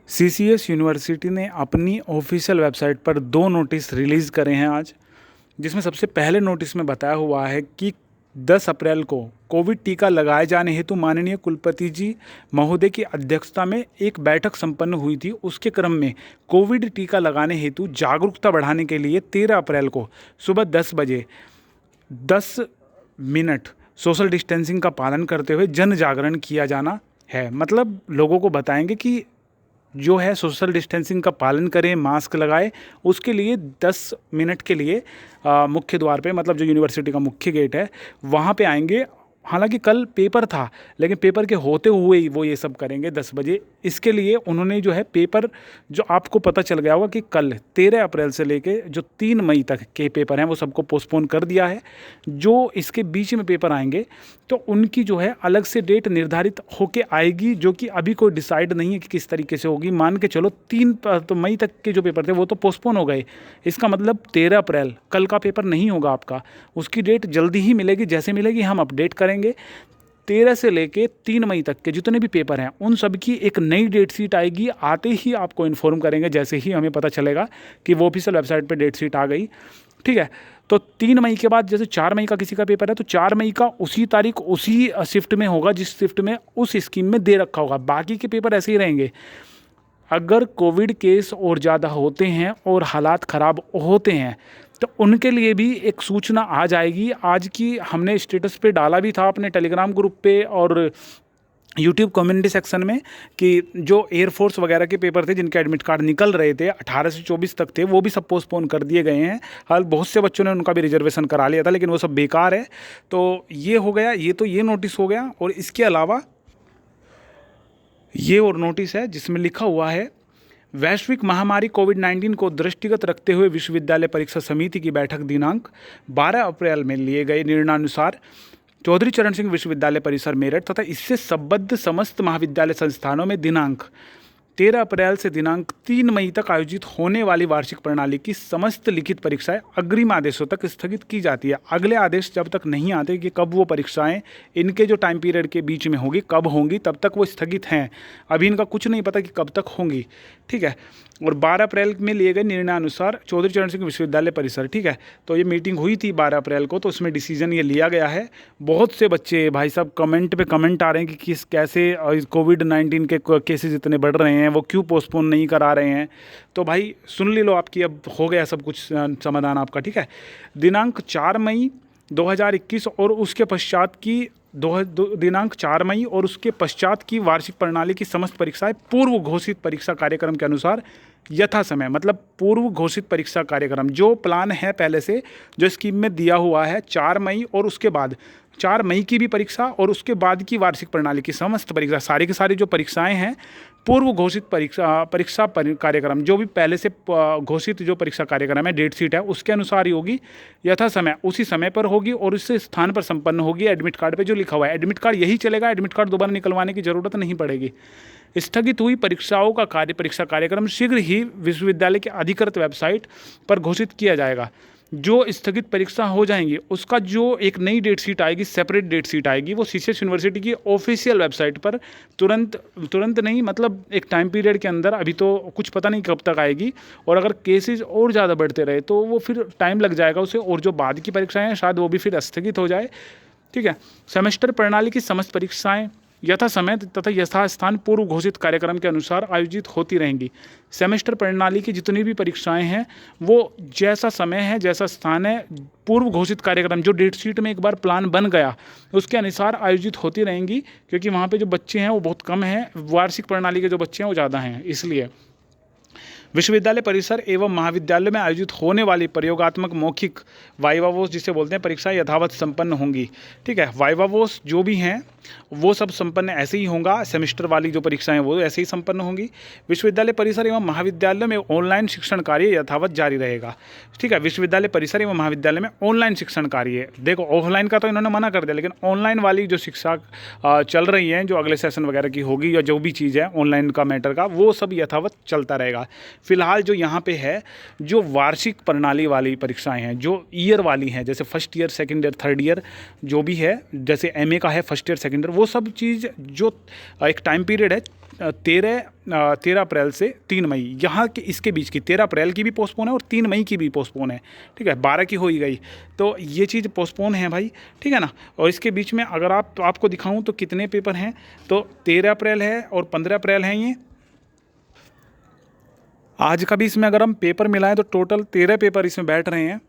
CCS university ने अपनी official website पर 2 नोटिस रिलीज़ करे हैं आज, जिसमें सबसे पहले नोटिस में बताया हुआ है कि 10 अप्रैल को कोविड टीका लगाए जाने हेतु माननीय कुलपति जी महोदय की अध्यक्षता में एक बैठक संपन्न हुई थी। उसके क्रम में कोविड टीका लगाने हेतु जागरूकता बढ़ाने के लिए 13 अप्रैल को सुबह 10 बजे 10 मिनट सोशल डिस्टेंसिंग का पालन करते हुए जन जागरण किया जाना है। मतलब लोगों को बताएंगे कि जो है सोशल डिस्टेंसिंग का पालन करें, मास्क लगाएं। उसके लिए 10 मिनट के लिए मुख्य द्वार पे, मतलब जो यूनिवर्सिटी का मुख्य गेट है वहाँ पे आएंगे। हालांकि कल पेपर था, लेकिन पेपर के होते हुए ही वो ये सब करेंगे 10 बजे। इसके लिए उन्होंने जो है पेपर, जो आपको पता चल गया होगा कि कल 13 अप्रैल से लेके जो 3 मई तक के पेपर हैं वो सबको पोस्टपोन कर दिया है। जो इसके बीच में पेपर आएंगे तो उनकी जो है अलग से डेट निर्धारित होके आएगी, जो कि अभी कोई डिसाइड नहीं है कि किस तरीके से होगी। मान के चलो 3 तो मई तक के जो पेपर थे वो तो पोस्टपोन हो गए। इसका मतलब 13 अप्रैल कल का पेपर नहीं होगा आपका, उसकी डेट जल्दी ही मिलेगी। जैसे मिलेगी हम अपडेट करेंगे। 13 से लेके 3 मई तक के जितने भी पेपर हैं उन सब की एक नई डेट शीट आएगी। आते ही आपको इन्फॉर्म करेंगे, जैसे ही हमें पता चलेगा कि वो ऑफिशियल वेबसाइट पे डेट शीट आ गई। ठीक है, तो 3 मई के बाद जैसे 4 मई का किसी का पेपर है तो 4 मई का उसी तारीख उसी शिफ्ट में होगा जिस शिफ्ट में उस स्कीम में दे रखा होगा। बाकी के पेपर ऐसे ही रहेंगे। अगर कोविड केस और ज़्यादा होते हैं और हालात ख़राब होते हैं तो उनके लिए भी एक सूचना आ जाएगी। आज की हमने स्टेटस पे डाला भी था अपने टेलीग्राम ग्रुप पे और यूट्यूब कम्युनिटी सेक्शन में कि जो एयरफोर्स वगैरह के पेपर थे जिनके एडमिट कार्ड निकल रहे थे 18 से 24 तक थे, वो भी सब पोस्टपोन कर दिए गए हैं। हाल बहुत से बच्चों ने उनका भी रिजर्वेशन करा लिया था, लेकिन वो सब बेकार है। तो ये हो गया, ये नोटिस हो गया। और इसके अलावा ये और नोटिस है जिसमें लिखा हुआ है, वैश्विक महामारी कोविड-19 को दृष्टिगत रखते हुए विश्वविद्यालय परीक्षा समिति की बैठक दिनांक 12 अप्रैल में लिए गए निर्णयानुसार चौधरी चरण सिंह विश्वविद्यालय परिसर मेरठ तथा इससे संबद्ध समस्त महाविद्यालय संस्थानों में दिनांक 13 अप्रैल से दिनांक 3 मई तक आयोजित होने वाली वार्षिक प्रणाली की समस्त लिखित परीक्षाएं अग्रिम आदेशों तक स्थगित की जाती है। अगले आदेश जब तक नहीं आते कि कब वो परीक्षाएं इनके जो टाइम पीरियड के बीच में होगी, कब होंगी, तब तक वो स्थगित हैं। अभी इनका कुछ नहीं पता कि कब तक होंगी। ठीक है, और 12 अप्रैल में लिए गए निर्णयानुसार चौधरी चरण सिंह विश्वविद्यालय परिसर। ठीक है, तो ये मीटिंग हुई थी 12 अप्रैल को, तो उसमें डिसीजन ये लिया गया है। बहुत से बच्चे भाई साहब कमेंट पे कमेंट आ रहे हैं कि किस कैसे कोविड-19 के केसेस इतने बढ़ रहे हैं, वो क्यों पोस्टपोन नहीं करा रहे हैं। तो भाई सुन ली लो, आपकी अब हो गया सब कुछ समाधान आपका। ठीक है, दिनांक 4 मई 2021 और उसके पश्चात की दिनांक 4 मई और उसके पश्चात की वार्षिक प्रणाली की समस्त परीक्षाएं पूर्व घोषित परीक्षा कार्यक्रम के अनुसार यथा समय, मतलब पूर्व घोषित परीक्षा कार्यक्रम जो प्लान है पहले से, जो स्कीम में दिया हुआ है 4 मई और उसके बाद 4 मई की भी परीक्षा और उसके बाद की वार्षिक प्रणाली की समस्त परीक्षा, सारी की सारी जो परीक्षाएं हैं पूर्व घोषित परीक्षा कार्यक्रम जो भी पहले से घोषित जो परीक्षा कार्यक्रम है, डेट शीट है, उसके अनुसार ही होगी। यथा समय उसी समय पर होगी और उस स्थान पर संपन्न होगी। एडमिट कार्ड पे जो लिखा हुआ है एडमिट कार्ड यही चलेगा। एडमिट कार्ड दोबारा निकलवाने की ज़रूरत नहीं पड़ेगी। स्थगित हुई परीक्षाओं का परीक्षा कार्यक्रम शीघ्र ही विश्वविद्यालय की अधिकृत वेबसाइट पर घोषित किया जाएगा। जो स्थगित परीक्षा हो जाएंगी उसका जो एक नई डेट शीट आएगी, सेपरेट डेट शीट आएगी, वो सीसीएस यूनिवर्सिटी की ऑफिशियल वेबसाइट पर तुरंत नहीं, मतलब एक टाइम पीरियड के अंदर, अभी तो कुछ पता नहीं कब तक आएगी। और अगर केसेस और ज़्यादा बढ़ते रहे तो वो फिर टाइम लग जाएगा उसे, और जो बाद की परीक्षाएँ हैं शायद वो भी फिर स्थगित हो जाए। ठीक है, सेमेस्टर प्रणाली की समस्त परीक्षाएं यथा समय तथा यथास्थान पूर्व घोषित कार्यक्रम के अनुसार आयोजित होती रहेंगी। सेमेस्टर प्रणाली की जितनी भी परीक्षाएं हैं वो जैसा समय है, जैसा स्थान है, पूर्व घोषित कार्यक्रम जो डेट शीट में एक बार प्लान बन गया उसके अनुसार आयोजित होती रहेंगी। क्योंकि वहाँ पे जो बच्चे हैं वो बहुत कम हैं, वार्षिक प्रणाली के जो बच्चे हैं वो ज़्यादा हैं। इसलिए विश्वविद्यालय परिसर एवं महाविद्यालय में आयोजित होने वाली प्रयोगात्मक मौखिक वाइवावोस जिसे बोलते हैं परीक्षाएं यथावत संपन्न होंगी। ठीक है, वाइवावोस जो भी हैं वो सब संपन्न ऐसे ही होगा। सेमेस्टर वाली जो परीक्षाएं वो ऐसे ही संपन्न होंगी। विश्वविद्यालय परिसर एवं महाविद्यालय में ऑनलाइन शिक्षण कार्य यथावत जारी रहेगा। ठीक है, विश्वविद्यालय परिसर एवं महाविद्यालय में ऑनलाइन शिक्षण कार्य, देखो ऑफलाइन का तो इन्होंने मना कर दिया, लेकिन ऑनलाइन वाली जो शिक्षा चल रही है, जो अगले सेशन वगैरह की होगी या जो भी चीज़ है ऑनलाइन का मैटर का, वो सब यथावत चलता रहेगा। फ़िलहाल जो यहाँ पे है, जो वार्षिक प्रणाली वाली परीक्षाएं हैं, जो ईयर वाली हैं, जैसे first year, second year, third year, जो भी है, जैसे एमए का है फर्स्ट ईयर, सेकंड ईयर, वो सब चीज़ जो एक टाइम पीरियड है 13 अप्रैल से 3 मई, यहाँ के इसके बीच की 13 अप्रैल की भी पोस्टपोन है और 3 मई की भी पोस्टपोन है, ठीक है। 12 की हो ही गई, तो ये चीज़ पोस्टपोन है भाई, ठीक है ना। और इसके बीच में अगर आपको दिखाऊं तो कितने पेपर हैं, तो 13 अप्रैल है और 15 अप्रैल हैं ये। आज का भी इसमें अगर हम पेपर मिलाएं तो टोटल 13 पेपर इसमें बैठ रहे हैं।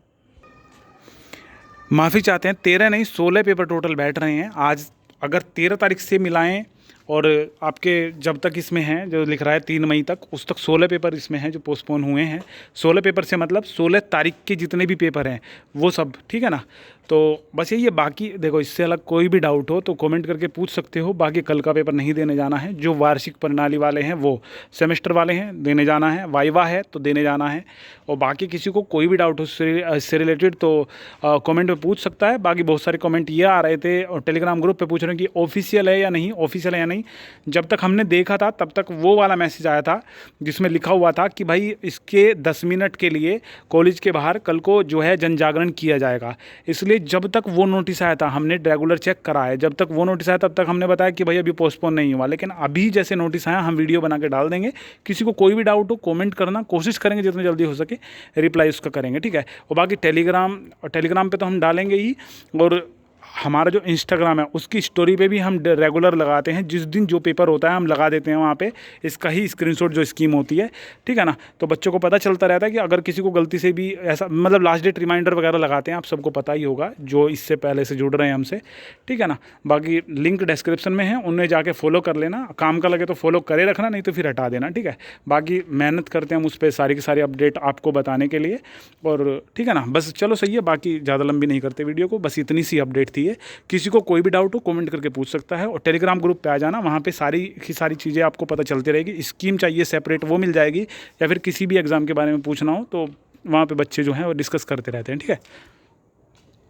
माफ़ी चाहते हैं, 13 नहीं 16 पेपर टोटल बैठ रहे हैं आज। अगर 13 तारीख से मिलाएं और आपके जब तक इसमें हैं, जो लिख रहा है 3 मई तक, उस तक 16 पेपर इसमें हैं जो पोस्टपोन हुए हैं। 16 पेपर से मतलब 16 तारीख के जितने भी पेपर हैं वो सब, ठीक है ना। तो बस यही है। बाकी देखो, इससे अलग कोई भी डाउट हो तो कमेंट करके पूछ सकते हो। बाकी कल का पेपर नहीं देने जाना है। जो वार्षिक प्रणाली वाले हैं वो सेमेस्टर वाले हैं, देने जाना है। वाइवा है तो देने जाना है। और बाकी किसी को कोई भी डाउट हो इससे रिलेटेड तो कमेंट में पूछ सकता है। बाकी बहुत सारे कमेंट ये आ रहे थे और टेलीग्राम ग्रुप पे पूछ रहे हैं कि ऑफिशियल है या नहीं, ऑफिशियल है या नहीं। जब तक हमने देखा था तब तक वो वाला मैसेज आया था जिसमें लिखा हुआ था कि भाई इसके 10 मिनट के लिए कॉलेज के बाहर कल को जो है जन जागरण किया जाएगा। इसलिए जब तक वो नोटिस आया था हमने रेगुलर चेक करा है। जब तक वो नोटिस आया तब तक हमने बताया कि भाई अभी पोस्टपोन नहीं हुआ। लेकिन अभी जैसे नोटिस आया हम वीडियो बना के डाल देंगे। किसी को कोई भी डाउट हो कमेंट करना, कोशिश करेंगे जितना जल्दी हो सके रिप्लाई उसका करेंगे, ठीक है। और बाकी टेलीग्राम पे तो हम डालेंगे ही, और हमारा जो इंस्टाग्राम है उसकी स्टोरी पे भी हम रेगुलर लगाते हैं। जिस दिन जो पेपर होता है हम लगा देते हैं वहाँ पे इसका ही स्क्रीनशॉट जो स्कीम होती है, ठीक है ना। तो बच्चों को पता चलता रहता है कि अगर किसी को गलती से भी ऐसा, मतलब लास्ट डेट रिमाइंडर वगैरह लगाते हैं, आप सबको पता ही होगा जो इससे पहले से जुड़ रहे हैं हमसे, ठीक है ना। बाकी लिंक डिस्क्रिप्शन में है, उनमें जाके फॉलो कर लेना। काम का लगे तो फॉलो करे रखना, नहीं तो फिर हटा देना, ठीक है। बाकी मेहनत करते हैं हम उस पर सारी की सारी अपडेट आपको बताने के लिए, और ठीक है ना। बस चलो सही है। बाकी ज़्यादा लंबी नहीं करते वीडियो को, बस इतनी सी अपडेट थी ये। किसी को कोई भी डाउट हो कमेंट करके पूछ सकता है। और टेलीग्राम ग्रुप पे आ जाना, वहाँ पे सारी की सारी चीज़ें आपको पता चलती रहेगी। स्कीम चाहिए सेपरेट वो मिल जाएगी, या फिर किसी भी एग्ज़ाम के बारे में पूछना हो तो वहाँ पे बच्चे जो हैं वो डिस्कस करते रहते हैं, ठीक है।